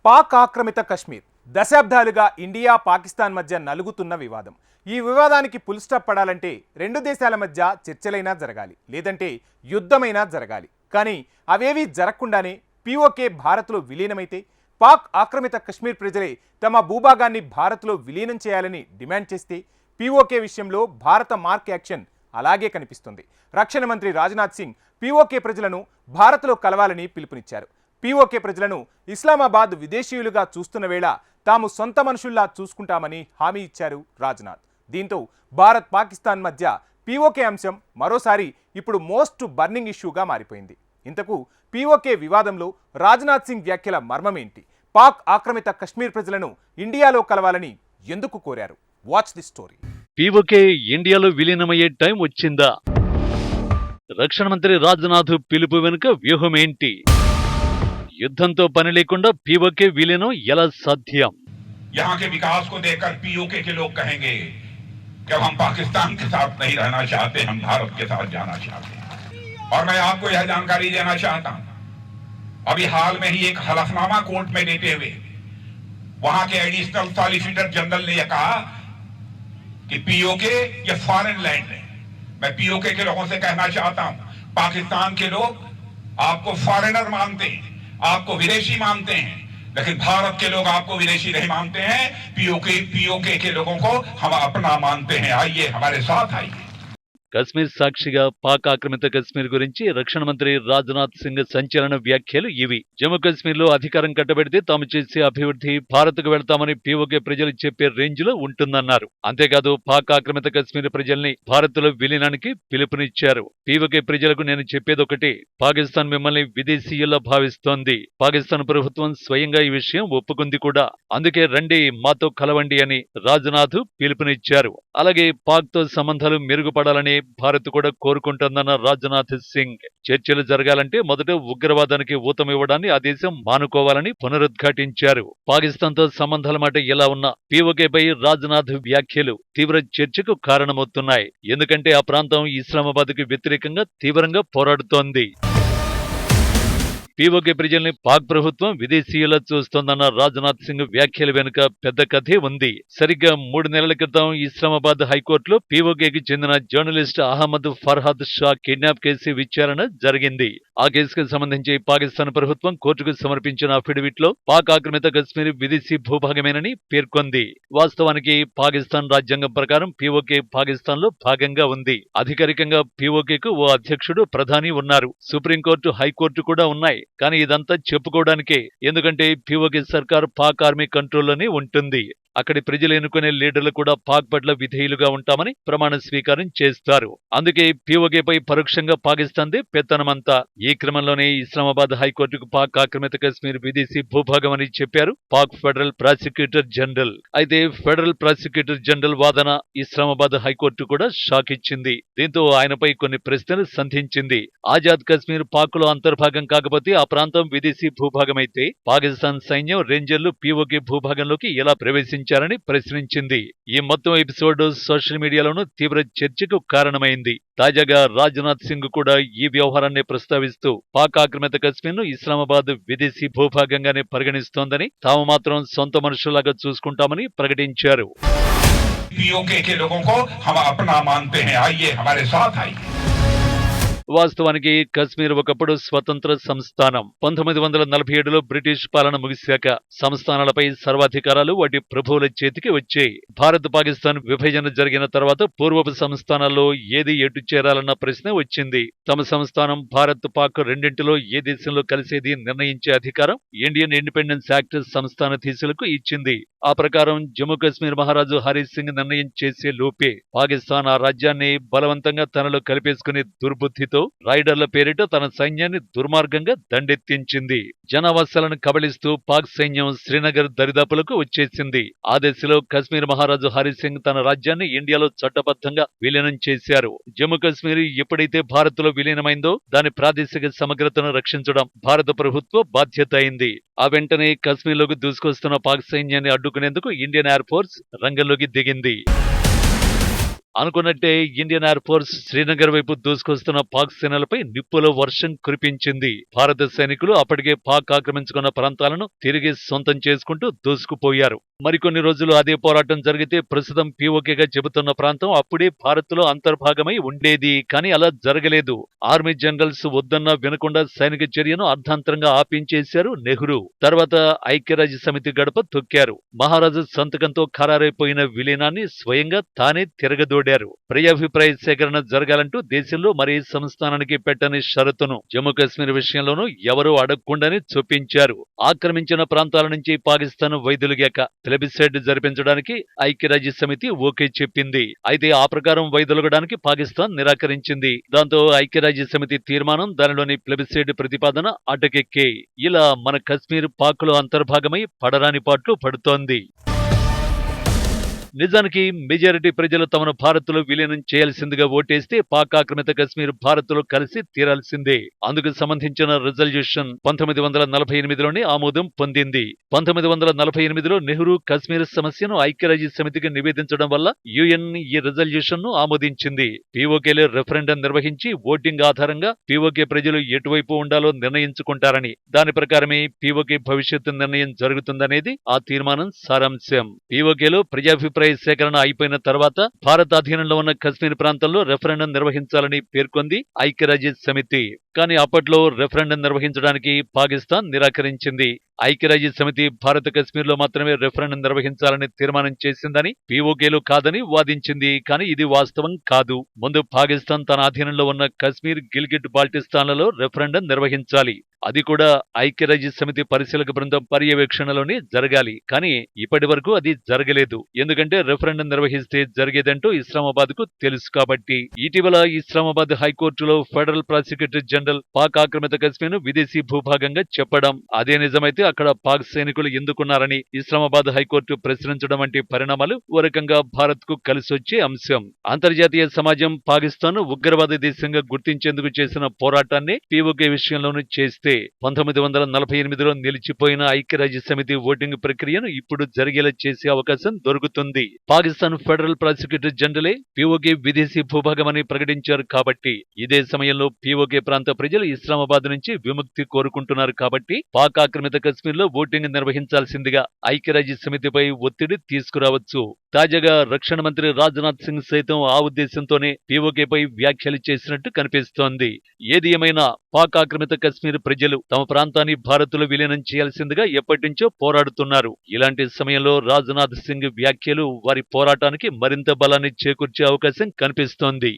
పాక్ ఆక్రమిత కశ్మీర్ దశాబ్దాలుగా ఇండియా పాకిస్తాన్ మధ్య నలుగుతున్న వివాదం. ఈ వివాదానికి ఫుల్ స్టాప్ పడాలంటే రెండు దేశాల మధ్య చర్చలైనా జరగాలి, లేదంటే యుద్ధమైనా జరగాలి. కానీ అవేవీ జరగకుండానే పీఓకే భారత్లో విలీనమైతే పాక్ ఆక్రమిత కశ్మీర్ ప్రజలే తమ భూభాగాన్ని భారత్లో విలీనం చేయాలని డిమాండ్ చేస్తే పీఓకే విషయంలో భారత మార్క్ యాక్షన్ అలాగే కనిపిస్తుంది. రక్షణ మంత్రి రాజ్నాథ్ సింగ్ పీఓకే ప్రజలను భారత్లో కలవాలని పిలుపునిచ్చారు. పీఓకే ప్రజలను ఇస్లామాబాద్ విదేశీయులుగా చూస్తున్న వేళ తాము సొంత మనుషుల్లా చూసుకుంటామని హామీ ఇచ్చారు రాజ్నాథ్. దీంతో భారత్ పాకిస్తాన్ మధ్య పీఓకే అంశం మరోసారి ఇప్పుడు మోస్ట్ బర్నింగ్ ఇష్యూగా మారిపోయింది. ఇంతకు పీఓకే వివాదంలో రాజ్నాథ్ సింగ్ వ్యాఖ్యల మర్మమేంటి? పాక్ ఆక్రమిత కశ్మీర్ ప్రజలను ఇండియాలో కలవాలని ఎందుకు కోరారు? Watch the story. పీఓకే ఇండియాలో విలీనమయ్యే టైం వచ్చిందా? రక్షణ మంత్రి రాజ్నాథ్ పిలుపు వెనుక వ్యూహం ఏంటి? యుద్ధంతో పని లేకుండా పీఓకే విలీనం ఎలా సాధ్యం? यहाँ के विकास को देखकर पीओके के लोग कहेंगे कि हम पाकिस्तान के साथ नहीं रहना चाहते, हम भारत के साथ जाना चाहते हैं। और मैं आपको यह जानकारी देना चाहता हूं, अभी हाल में ही एक हलफनामा कोर्ट में देते हुए वहां के एडिशनल सॉलिसिटर जनरल ने यह कहा कि पीओके ये फॉरेन लैंड है। मैं पीओके के लोगों से कहना चाहता हूं, पाकिस्तान के लोग आपको फॉरेनर मानते हैं, आपको विदेशी मानते हैं, लेकिन भारत के लोग आपको विदेशी नहीं मानते हैं। पीओके के लोगों को हम अपना मानते हैं। आइए हमारे साथ आइए. కశ్మీర్ సాక్షిగా పాక్ ఆక్రమిత కశ్మీర్ గురించి రక్షణ మంత్రి రాజ్నాథ్ సింగ్ సంచలన వ్యాఖ్యలు ఇవి. జమ్మూ కశ్మీర్ లో అధికారం కట్టబెడితే తాము చేసే అభివృద్ధి భారత్కు వెళ్తామని పీఓకే ప్రజలు చెప్పే రేంజ్ లో ఉంటుందన్నారు. అంతేకాదు పాక్ ఆక్రమిత కశ్మీర్ ప్రజల్ని భారత్ లో విలీనానికి పిలుపునిచ్చారు. పీఓకే ప్రజలకు నేను చెప్పేదొకటి, పాకిస్తాన్ మిమ్మల్ని విదేశీయుల్లా భావిస్తోంది. పాకిస్తాన్ ప్రభుత్వం స్వయంగా ఈ విషయం ఒప్పుకుంది కూడా. అందుకే రండి మాతో కలవండి అని రాజ్నాథ్ పిలుపునిచ్చారు. అలాగే పాక్ తో సంబంధాలు మెరుగుపడాలని భారత్ కూడా కోరుకుంటోందన్న రాజ్నాథ్ సింగ్ చర్చలు జరగాలంటే మొదట ఉగ్రవాదానికి ఊతమివ్వడాన్ని ఆ దేశం మానుకోవాలని పునరుద్ఘాటించారు. పాకిస్తాన్ తో సంబంధాల మాట ఎలా ఉన్నా పీఓకేపై రాజ్నాథ్ వ్యాఖ్యలు తీవ్ర చర్చకు కారణమవుతున్నాయి. ఎందుకంటే ఆ ప్రాంతం ఇస్లామాబాద్ కు వ్యతిరేకంగా తీవ్రంగా పోరాడుతోంది. పీఓకే ప్రజల్ని పాక్ ప్రభుత్వం విదేశీయులా చూస్తోందన్న రాజ్నాథ్ సింగ్ వ్యాఖ్యల వెనుక పెద్ద కథే ఉంది. సరిగ్గా 3 నెలల క్రితం ఇస్లామాబాద్ హైకోర్టులో పీఓకేకి చెందిన journalist Ahmad Farhad Shah kidnap case విచారణ జరిగింది. ఆ కేసుకు సంబంధించి పాకిస్తాన్ ప్రభుత్వం కోర్టుకు సమర్పించిన అఫిడవిట్ లో పాక్ ఆక్రమిత కశ్మీర్ విదేశీ భూభాగమేనని పేర్కొంది. వాస్తవానికి పాకిస్తాన్ రాజ్యాంగం ప్రకారం పీఓకే పాకిస్తాన్ లో భాగంగా ఉంది. అధికారికంగా పీఓకేకు ఓ అధ్యక్షుడు, ప్రధాని ఉన్నారు. సుప్రీంకోర్టు, హైకోర్టు కూడా ఉన్నాయి. కానీ ఇదంతా చెప్పుకోవడానికే. ఎందుకంటే పీఓకే సర్కార్ పాక్ ఆర్మీ కంట్రోల్లోనే ఉంటుంది. అక్కడి ప్రజలు ఎన్నుకునే లీడర్లు కూడా పాక్ పట్ల విధేయులుగా ఉంటామని ప్రమాణ స్వీకారం చేస్తారు. అందుకే పీఓకేపై పరోక్షంగా పాకిస్తాన్దే పెత్తనమంతా. ఈ క్రమంలోనే ఇస్లామాబాద్ హైకోర్టుకు పాక్ ఆక్రమిత కశ్మీర్ విదేశీ భూభాగమని చెప్పారు పాక్ ఫెడరల్ ప్రాసిక్యూటర్ జనరల్. అయితే ఫెడరల్ ప్రాసిక్యూటర్ జనరల్ వాదన ఇస్లామాబాద్ హైకోర్టు కూడా షాక్ ఇచ్చింది. దీంతో ఆయనపై కొన్ని ప్రశ్నలు సంధించింది. ఆజాద్ కశ్మీర్ పాక్ లో అంతర్భాగం కాకపోతే ఆ ప్రాంతం విదేశీ భూభాగమైతే పాకిస్తాన్ సైన్యం, రేంజర్లు పీఓకే భూభాగంలోకి ఎలా ప్రవేశించారని ప్రశ్నించింది. ఈ మొత్తం ఎపిసోడ్ సోషల్ మీడియాలోనూ తీవ్ర చర్చకు కారణమైంది. తాజాగా రాజ్నాథ్ సింగ్ కూడా ఈ వ్యవహారాన్ని ప్రస్తావిస్తూ పాక్ ఆక్రమిత కశ్మీర్ ను ఇస్లామాబాద్ విదేశీ భూభాగంగానే పరిగణిస్తోందని, తాము మాత్రం సొంత మనుషులాగా చూసుకుంటామని ప్రకటించారు. पीओके के लोगों को हम अपना मानते हैं। आइए हमारे साथ आइए. వాస్తవానికి కశ్మీర్ ఒకప్పుడు స్వతంత్ర సంస్థానం. 1947లో బ్రిటిష్ పాలన ముగిశాక సంస్థానాలపై సర్వాధికారాలు వాటి ప్రభువుల చేతికి వచ్చాయి. భారత్ పాకిస్తాన్ విభజన జరిగిన తర్వాత పూర్వపు సంస్థానాల్లో ఏది ఎటు చేరాలన్న ప్రశ్న వచ్చింది. తమ సంస్థానం భారత్, పాక్ రెండింటిలో ఏ దేశంలో కలిసేది నిర్ణయించే అధికారం ఇండియన్ ఇండిపెండెన్స్ యాక్ట్ సంస్థానాధీశులకు ఇచ్చింది. ఆ ప్రకారం జమ్మూ కశ్మీర్ మహారాజు హరి సింగ్ నిర్ణయం చేసే లోపే పాకిస్తాన్ ఆ రాజ్యాన్ని బలవంతంగా తనలో కలిపేసుకునే దుర్బుద్ధితో రైడర్ల పేరిట తన సైన్యాన్ని దుర్మార్గంగా దండెత్తించింది. జనావాసాలను కబళిస్తూ పాక్ సైన్యం శ్రీనగర్ దరిదాపులకు వచ్చేసింది. ఆ దశలో కశ్మీర్ మహారాజు హరి సింగ్ తన రాజ్యాన్ని ఇండియాలో చట్టబద్ధంగా విలీనం చేశారు. జమ్మూ కశ్మీర్ ఎప్పుడైతే భారత్ లో విలీనమైందో దాని ప్రాదేశిక సమగ్రతను రక్షించడం భారత ప్రభుత్వ బాధ్యత అయింది. ఆ వెంటనే కశ్మీర్లోకి దూసుకొస్తున్న పాక్ సైన్యాన్ని అడ్డుకునేందుకు ఇండియన్ ఎయిర్ ఫోర్స్ రంగంలోకి దిగింది. అనుకున్నట్టే ఇండియన్ ఎయిర్ ఫోర్స్ శ్రీనగర్ వైపు దూసుకొస్తున్న పాక్ సేనలపై నిప్పుల వర్షం కురిపించింది. భారత సైనికులు అప్పటికే పాక్ ఆక్రమించుకున్న ప్రాంతాలను తిరిగి సొంతం చేసుకుంటూ దూసుకుపోయారు. మరికొన్ని రోజులు అదే పోరాటం జరిగితే ప్రస్తుతం పీఓకేగా చెబుతున్న ప్రాంతం అప్పుడే భారత్లో అంతర్భాగమై ఉండేది. కానీ అలా జరగలేదు. ఆర్మీ జనరల్స్ వద్దన్నా వినకుండా సైనిక చర్యను అర్ధాంతరంగా ఆపించేశారు నెహ్రూ. తర్వాత ఐక్యరాజ్య సమితి గడప తొక్కారు. మహారాజు సంతకంతో ఖరారైపోయిన విలీనాన్ని స్వయంగా తానే తిరగదోడారు. ప్రజాభిప్రాయ సేకరణ జరగాలంటూ దేశంలో మరే సంస్థానానికి పెట్టని షరతును జమ్మూ కాశ్మీర్ విషయంలోనూ ఎవరూ అడగకుండానే చొప్పించారు. ఆక్రమించిన ప్రాంతాల నుంచి పాకిస్తాన్ వైదొలిగాక ప్లెబిసైడ్ జరిపించడానికి ఐక్యరాజ్య సమితి ఓకే చెప్పింది. అయితే ఆ ప్రకారం వైదొలగడానికి పాకిస్తాన్ నిరాకరించింది. దాంతో ఐక్యరాజ్య సమితి తీర్మానం, దానిలోని ప్లెబిసైడ్ ప్రతిపాదన అటకెక్కే. ఇలా మన కశ్మీర్ పాక్లో అంతర్భాగమై పడరాని పాట్లు పడుతోంది. నిజానికి మెజారిటీ ప్రజలు తమను భారత్లో విలీనం చేయాల్సిందిగా ఓటేస్తే పాక్ ఆక్రమిత కశ్మీర్ భారత్లో కలిసి తీరాల్సిందే. అందుకు సంబంధించిన రిజల్యూషన్ 1948లోనే ఆమోదం పొందింది. 1948లో నెహ్రూ కశ్మీర్ సమస్యను ఐక్యరాజ్య సమితికి నివేదించడం వల్ల యుఎన్ ఈ రిజల్యూషన్ ను ఆమోదించింది. పీఓకేలో రెఫరెండం నిర్వహించి ఓటింగ్ ఆధారంగా పీఓకే ప్రజలు ఎటువైపు ఉండాలో నిర్ణయించుకుంటారని, దాని ప్రకారమే పీఓకే భవిష్యత్తు నిర్ణయం జరుగుతుందనేది ఆ తీర్మానం సారాంశం. పీఓకేలో ప్రజాభిప్రాయ సేకరణ అయిపోయిన తర్వాత భారత్ అధీనంలో ఉన్న కశ్మీర్ ప్రాంతంలో రెఫరెండం నిర్వహించాలని పేర్కొంది ఐక్యరాజ్య సమితి. కానీ అప్పట్లో రెఫరెండం నిర్వహించడానికి పాకిస్తాన్ నిరాకరించింది. ఐక్యరాజ్య సమితి భారత కశ్మీర్లో మాత్రమే రెఫరెండం నిర్వహించాలని తీర్మానం చేసిందని, పీఓకేలో కాదని వాదించింది. కానీ ఇది వాస్తవం కాదు. ముందు పాకిస్తాన్ తన అధీనంలో ఉన్న కశ్మీర్, గిల్గిట్ బాల్టిస్తాన్లలో రెఫరెండం నిర్వహించాలి. అది కూడా ఐక్యరాజ్య సమితి పరిశీలక బృందం పర్యవేక్షణలోనే జరగాలి. కానీ ఇప్పటి వరకు అది జరగలేదు. ఎందుకంటే రెఫరెండం నిర్వహిస్తే జరిగేదంటూ ఇస్లామాబాద్ కు తెలుసు కాబట్టి. ఇటీవల ఇస్లామాబాద్ హైకోర్టులో ఫెడరల్ ప్రాసిక్యూటర్ జనరల్ పాక్ ఆక్రమిత కశ్మీర్ను విదేశీ భూభాగంగా చెప్పడం, అదే నిజమైతే అక్కడ పాక్ సైనికులు ఎందుకున్నారని ఇస్లామాబాద్ హైకోర్టు ప్రశ్నించడం వంటి పరిణామాలు ఓ రకంగా భారత్ కు కలిసొచ్చే అంశం. అంతర్జాతీయ సమాజం పాకిస్తాన్ ఉగ్రవాద దేశంగా గుర్తించేందుకు చేసిన పోరాటాన్ని పీఓకే విషయంలోనూ చేస్తే 1948లో నిలిచిపోయిన ఐక్యరాజ్య సమితి ఓటింగ్ ప్రక్రియను ఇప్పుడు జరిగేలా చేసే అవకాశం దొరుకుతుంది. పాకిస్తాన్ ఫెడరల్ ప్రాసిక్యూటర్ జనరలే పీఓకే విదేశీ భూభాగమని ప్రకటించారు కాబట్టి, ఇదే సమయంలో పీఓకే ప్రాంత ప్రజలు ఇస్లామాబాద్ నుంచి విముక్తి కోరుకుంటున్నారు కాబట్టి పాక్ ఆక్రమిత కశ్మీర్లో ఓటింగ్ నిర్వహించాల్సిందిగా ఐక్యరాజ్య సమితిపై ఒత్తిడి తీసుకురావచ్చు. తాజాగా రక్షణ మంత్రి రాజ్నాథ్ సింగ్ సైతం ఆ ఉద్దేశంతోనే పీఓకేపై వ్యాఖ్యలు చేసినట్టు కనిపిస్తోంది. ఏది ఏమైనా పాక్ ఆక్రమిత కశ్మీర్ ప్రజలు తమ ప్రాంతాన్ని భారత్లో విలీనం చేయాల్సిందిగా ఎప్పటినుంచో పోరాడుతున్నారు. ఇలాంటి సమయంలో రాజ్నాథ్ సింగ్ వ్యాఖ్యలు వారి పోరాటానికి మరింత బలాన్ని చేకూర్చే అవకాశం కనిపిస్తోంది.